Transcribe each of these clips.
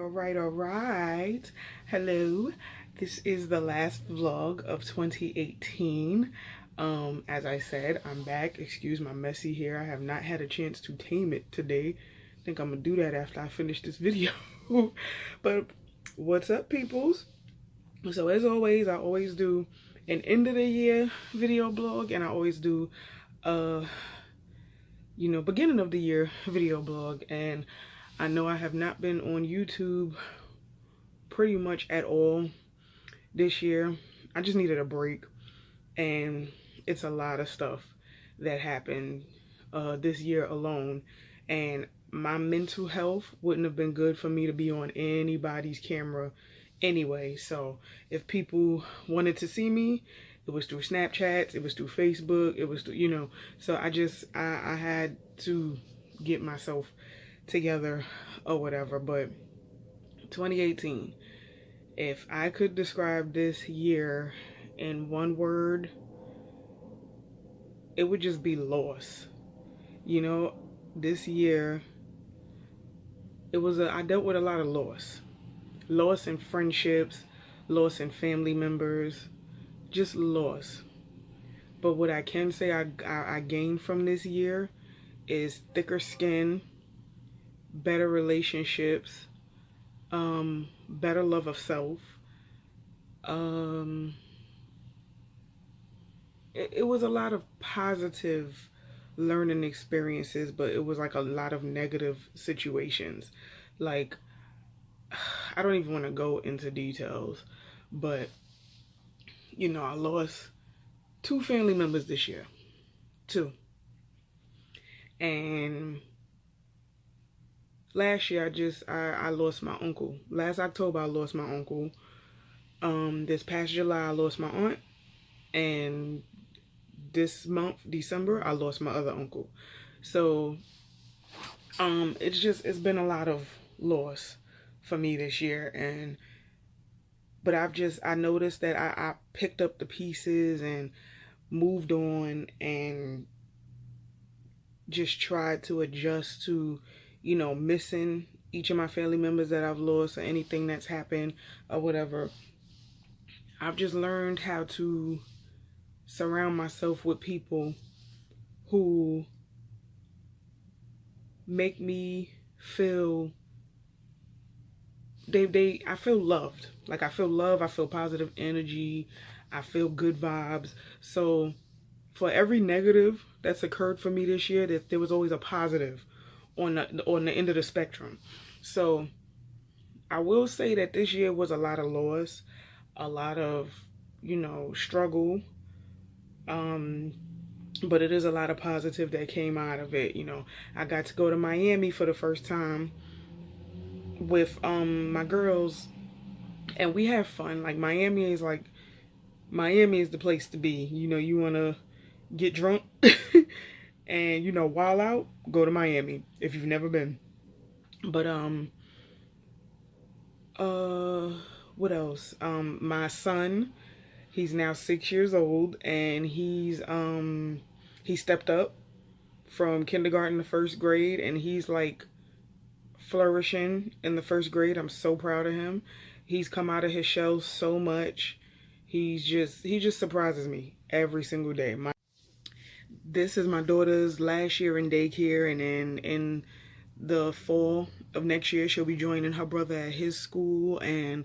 All right. Hello. This is the last vlog of 2018. As I said, I'm back. Excuse my messy hair. I have not had a chance to tame it today. I think I'm gonna do that after I finish this video. But what's up, peoples? So as always, I always do an end of the year video blog, and I always do beginning of the year video blog. And I know I have not been on YouTube pretty much at all this year. I just needed a break, and it's a lot of stuff that happened this year alone, and my mental health wouldn't have been good for me to be on anybody's camera anyway. So if people wanted to see me, it was through Snapchats, it was through Facebook, it was through, so I had to get myself together or whatever. But 2018, if I could describe this year in one word, it would just be loss. This year, I dealt with a lot of loss. Loss in friendships, loss in family members, just loss. But what I can say I gained from this year is thicker skin, better relationships, better love of self. It was a lot of positive learning experiences, but it was like a lot of negative situations. Like, I don't even want to go into details, but I lost 2 family members this year. 2. And last year I lost my uncle. Last October I lost my uncle. This past July I lost my aunt, and this month, December, I lost my other uncle. So it's been a lot of loss for me this year. But I noticed that I picked up the pieces and moved on, and just tried to adjust to missing each of my family members that I've lost, or anything that's happened or whatever. I've just learned how to surround myself with people who make me feel I feel loved. Like, I feel love, I feel positive energy, I feel good vibes. So for every negative that's occurred for me this year, there was always a positive on the end of the spectrum. So I will say that this year was a lot of loss, a lot of struggle, but it is a lot of positive that came out of it. I got to go to Miami for the first time with my girls, and we have fun. Like, Miami is the place to be. You want to get drunk and wild out, go to Miami if you've never been. But what else? My son, he's now 6 years old, and he stepped up from kindergarten to 1st grade, and he's like flourishing in the 1st grade. I'm so proud of him. He's come out of his shell so much. He just surprises me every single day. This is my daughter's last year in daycare, and then in the fall of next year she'll be joining her brother at his school. And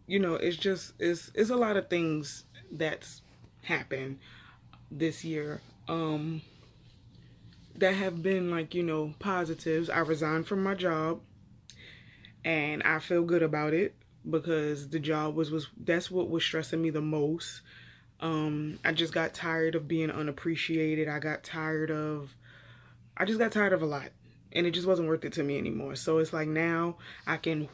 it's a lot of things that's happened this year that have been positives. I resigned from my job, and I feel good about it, because the job that's what was stressing me the most. I just got tired of being unappreciated. I just got tired of a lot, and it just wasn't worth it to me anymore. So it's like, now I can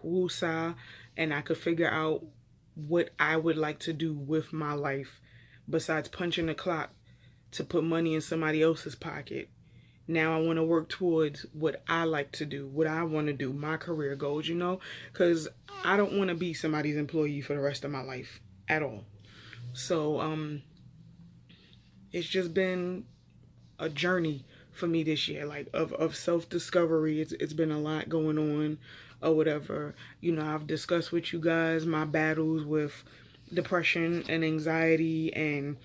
woosah, and I could figure out what I would like to do with my life besides punching the clock to put money in somebody else's pocket. Now I want to work towards what I like to do, what I want to do, my career goals, because I don't want to be somebody's employee for the rest of my life at all. So it's just been a journey for me this year, like of self-discovery. It's been a lot going or whatever. You know, I've discussed with you guys my battles with depression and anxiety, and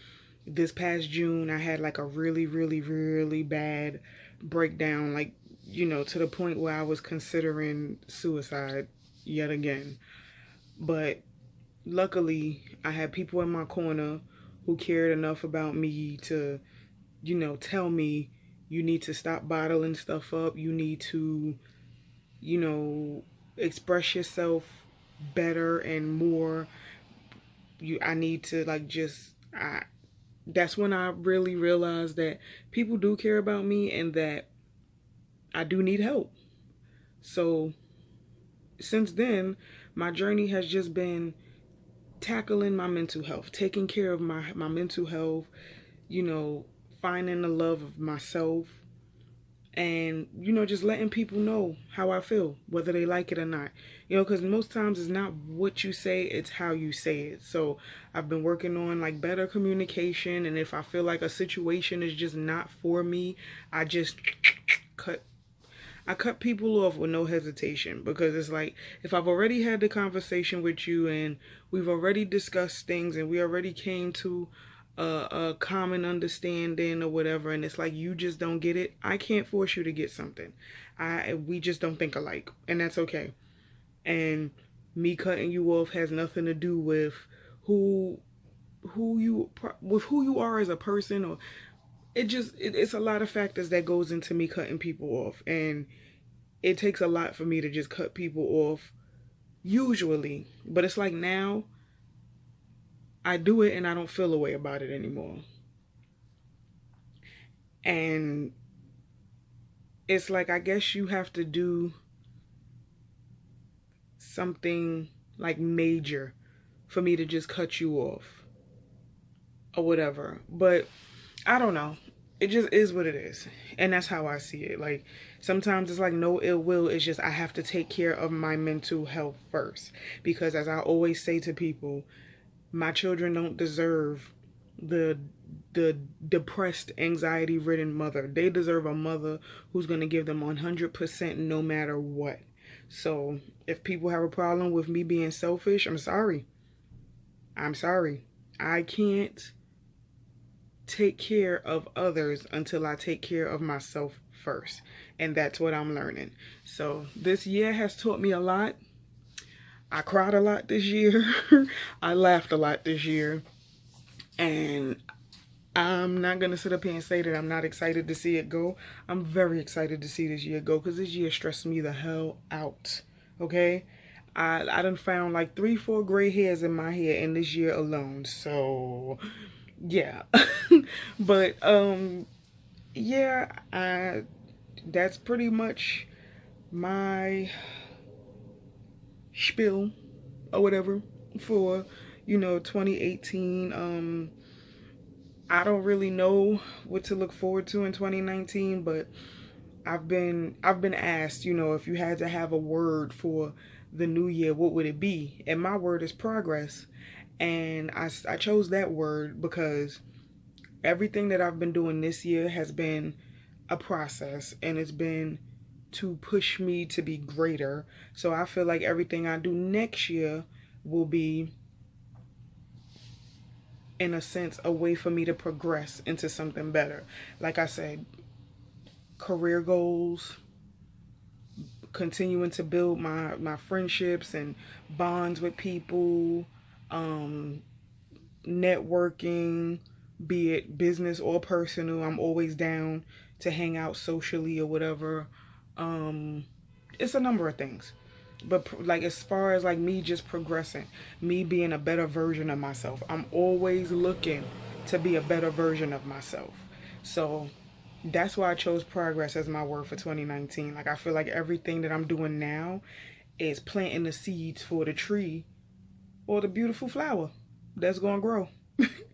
this past June I had like a really, really, really bad breakdown, like, you know, to the point where I was considering suicide yet again. But luckily, I had people in my corner who cared enough about me to, you know, tell me, you need to stop bottling stuff up. You need to, you know, express yourself better and more. I need to like just, that's when I really realized that people do care about me and that I do need help. So since then, my journey has just been tackling my mental health, taking care of my mental health, you know, finding the love of myself, and, you know, just letting people know how I feel, whether they like it or not. You know, because most times it's not what you say, it's how you say it. So I've been working on like better communication, and if I feel like a situation is just not for me, I just cut people off with no hesitation, because it's like, if I've already had the conversation with you and we've already discussed things and we already came to a common understanding or whatever, and it's like you just don't get it, I can't force you to get something. We just don't think alike, and that's okay. And me cutting you off has nothing to do with who you are as a person, or it's a lot of factors that goes into me cutting people off, and it takes a lot for me to just cut people off usually. But it's like now I do it and I don't feel a way about it anymore. And it's like, I guess you have to do something like major for me to just cut you off or whatever. But I don't know. It just is what it is. And that's how I see it. Like, sometimes it's like no ill will. It's just I have to take care of my mental health first. Because as I always say to people, my children don't deserve the depressed, anxiety-ridden mother. They deserve a mother who's going to give them 100% no matter what. So if people have a problem with me being selfish, I'm sorry. I'm sorry. I can't take care of others until I take care of myself first. And that's what I'm learning. So this year has taught me a lot. I cried a lot this year. I laughed a lot this year. And I'm not going to sit up here and say that I'm not excited to see it go. I'm very excited to see this year go, because this year stressed me the hell out. Okay? I done found like 3-4 gray hairs in my hair in this year alone. So, yeah. But, yeah, that's pretty much my spiel or whatever for, you know, 2018. I don't really know what to look forward to in 2019, but I've been asked, you know, if you had to have a word for the new year, what would it be? And my word is progress. And I chose that word because everything that I've been doing this year has been a process, and it's been to push me to be greater. So I feel like everything I do next year will be, in a sense, a way for me to progress into something better. Like I said, career goals, continuing to build my friendships and bonds with people, networking, be it business or personal. I'm always down to hang out socially or whatever. It's a number of things. But like, as far as like me just progressing, me being a better version of myself, I'm always looking to be a better version of myself. So that's why I chose progress as my word for 2019. Like, I feel like everything that I'm doing now is planting the seeds for the tree or the beautiful flower that's going to grow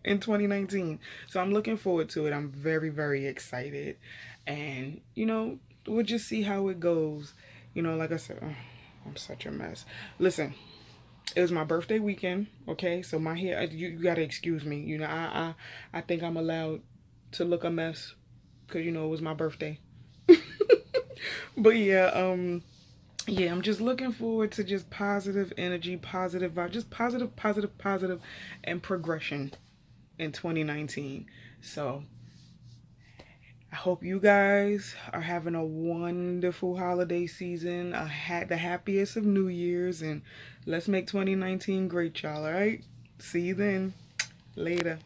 in 2019. So I'm looking forward to it. I'm very, very excited. And, you know, we'll just see how it goes. You know, like I said, I'm such a mess. Listen, it was my birthday weekend, okay? So my hair, you gotta excuse me. You know, I think I'm allowed to look a mess because, you know, it was my birthday. But yeah, yeah, I'm just looking forward to just positive energy, positive vibe, just positive, positive, positive, and progression in 2019. So I hope you guys are having a wonderful holiday season, the happiest of New Year's, and let's make 2019 great, y'all, all right? See you then. Later.